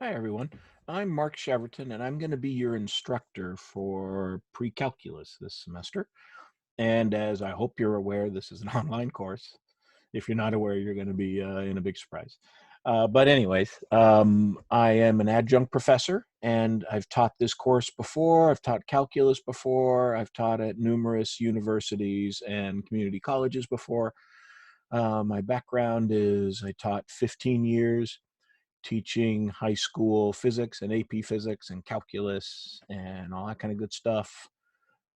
Hi, everyone. I'm Mark Cheverton, and I'm going to be your instructor for Precalculus this semester. And as I hope you're aware, this is an online course. If you're not aware, you're going to be in a big surprise. But anyways, I am an adjunct professor, and I've taught this course before. I've taught calculus before. I've taught at numerous universities and community colleges before. My background is I taught 15 years teaching high school physics and AP physics and calculus and all that kind of good stuff.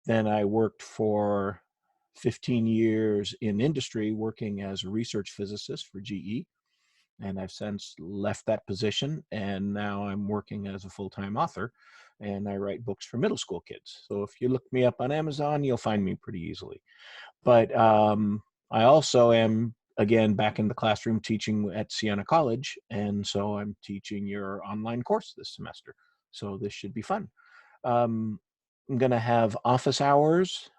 Then I worked for 15 years in industry working as a research physicist for GE. And I've since left that position. And now I'm working as a full-time author and I write books for middle school kids. So if you look me up on Amazon, you'll find me pretty easily. But I also am, again, back in the classroom teaching at Siena College. And so I'm teaching your online course this semester. So this should be fun. Um, I'm going to have office hours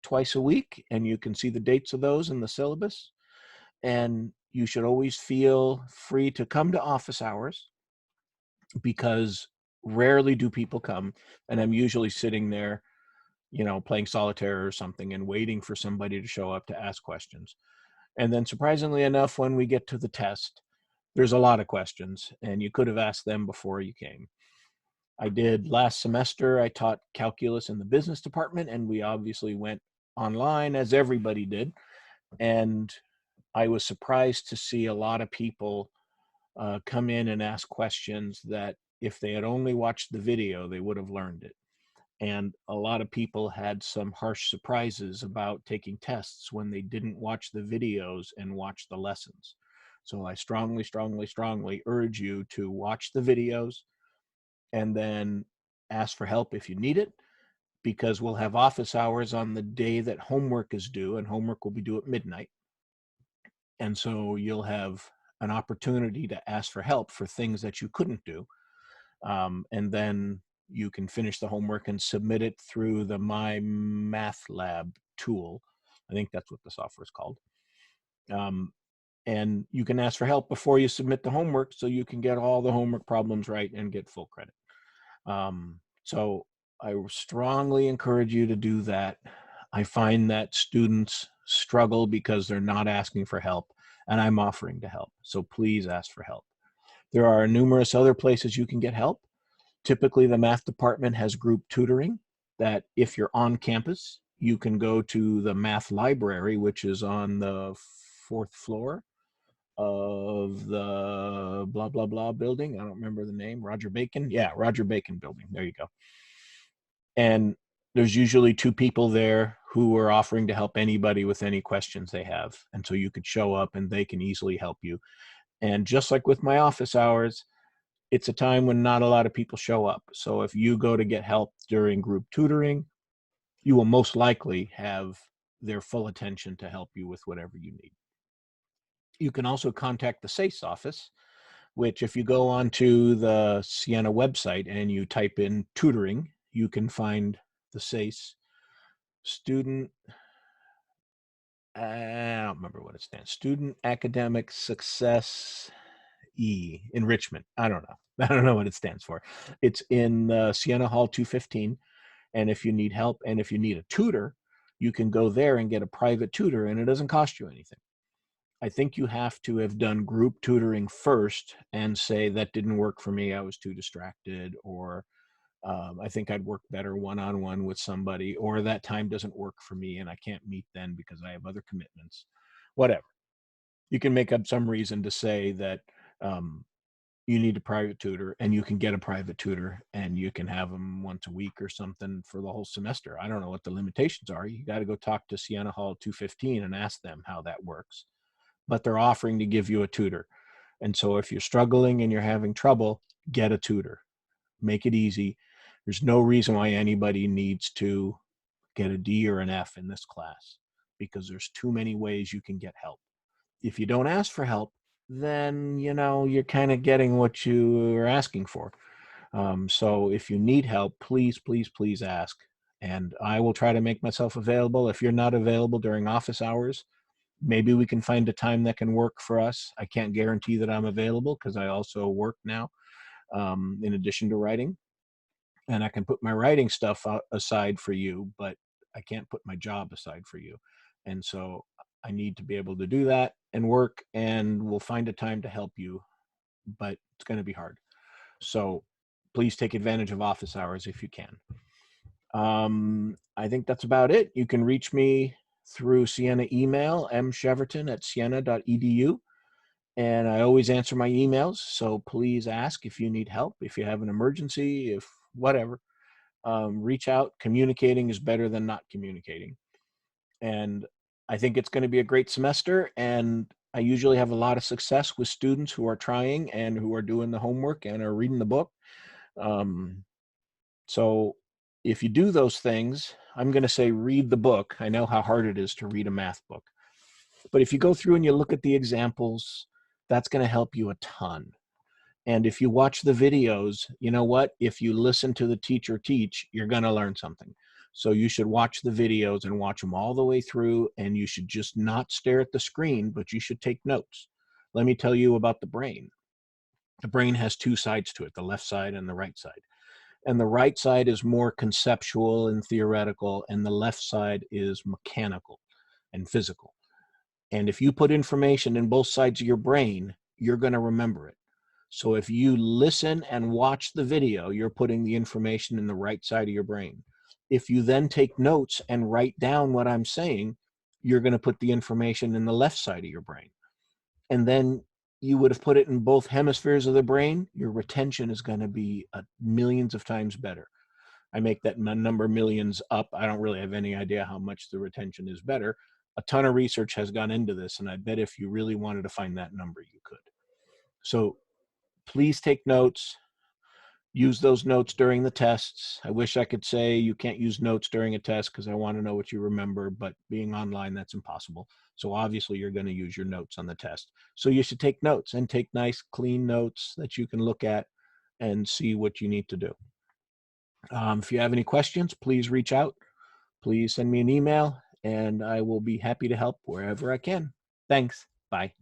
twice a week, and you can see the dates of those in the syllabus. And you should always feel free to come to office hours because rarely do people come. And I'm usually sitting there, playing solitaire or something and waiting for somebody to show up to ask questions. And then surprisingly enough, when we get to the test, there's a lot of questions and you could have asked them before you came. I did last semester, I taught calculus in the business department and we obviously went online as everybody did. And I was surprised to see a lot of people come in and ask questions that if they had only watched the video, they would have learned it. And a lot of people had some harsh surprises about taking tests when they didn't watch the videos and watch the lessons. So I strongly, strongly, strongly urge you to watch the videos and then ask for help if you need it, because we'll have office hours on the day that homework is due, and homework will be due at midnight. And so you'll have an opportunity to ask for help for things that you couldn't do. And then you can finish the homework and submit it through the My Math Lab tool. I think that's what the software is called. Um, and you can ask for help before you submit the homework so you can get all the homework problems right and get full credit. So I strongly encourage you to do that. I find that students struggle because they're not asking for help, and I'm offering to help. So please ask for help. There are numerous other places you can get help. Typically, the math department has group tutoring that if you're on campus, you can go to the math library, which is on the fourth floor of the blah, blah, blah building. I don't remember the name. Roger Bacon. Yeah, Roger Bacon building. There you go. And there's usually two people there who are offering to help anybody with any questions they have. And so you could show up and they can easily help you. And just like with my office hours, it's a time when not a lot of people show up. So if you go to get help during group tutoring, you will most likely have their full attention to help you with whatever you need. You can also contact the SACE office, which if you go onto the Siena website and you type in tutoring, you can find the SACE student. I don't remember what it stands. Student Academic Success Enrichment. I don't know. I don't know what it stands for. It's in Siena Hall 215. And if you need help and if you need a tutor, you can go there and get a private tutor and it doesn't cost you anything. I think you have to have done group tutoring first and say that didn't work for me. I was too distracted, or I think I'd work better one-on-one with somebody, or that time doesn't work for me and I can't meet then because I have other commitments. Whatever. You can make up some reason to say that um, you need a private tutor and you can get a private tutor and you can have them once a week or something for the whole semester. I don't know what the limitations are. You got to go talk to Siena Hall 215 and ask them how that works. But they're offering to give you a tutor. And so if you're struggling and you're having trouble, get a tutor. Make it easy. There's no reason why anybody needs to get a D or an F in this class because there's too many ways you can get help. If you don't ask for help, then you're kind of getting what you are asking for. So if you need help, please, please, please ask. And I will try to make myself available. If you're not available during office hours, maybe we can find a time that can work for us. I can't guarantee that I'm available because I also work now. in addition to writing. And I can put my writing stuff aside for you, but I can't put my job aside for you. And so I need to be able to do that and work, and we'll find a time to help you, but it's going to be hard. So please take advantage of office hours if you can. I think that's about it. You can reach me through Siena email, mcheverton@siena.edu. And I always answer my emails. So please ask if you need help, if you have an emergency, if whatever. Reach out. Communicating is better than not communicating. And I think it's going to be a great semester. And I usually have a lot of success with students who are trying and who are doing the homework and are reading the book. So if you do those things, I'm going to say read the book. I know how hard it is to read a math book. But if you go through and you look at the examples, that's going to help you a ton. And if you watch the videos, you know what? If you listen to the teacher teach, you're going to learn something. So you should watch the videos and watch them all the way through. And you should just not stare at the screen, but you should take notes. Let me tell you about the brain. The brain has two sides to it, the left side and the right side. And the right side is more conceptual and theoretical, and the left side is mechanical and physical. And if you put information in both sides of your brain, you're going to remember it. So if you listen and watch the video, you're putting the information in the right side of your brain. If you then take notes and write down what I'm saying, you're going to put the information in the left side of your brain. And then you would have put it in both hemispheres of the brain. Your retention is going to be millions of times better. I make that number millions up. I don't really have any idea how much the retention is better. A ton of research has gone into this, and I bet if you really wanted to find that number, you could. So please take notes. Use those notes during the tests. I wish I could say you can't use notes during a test because I want to know what you remember, but being online, that's impossible. So obviously you're going to use your notes on the test. So you should take notes and take nice, clean notes that you can look at and see what you need to do. If you have any questions, please reach out. Please send me an email, and I will be happy to help wherever I can. Thanks. Bye.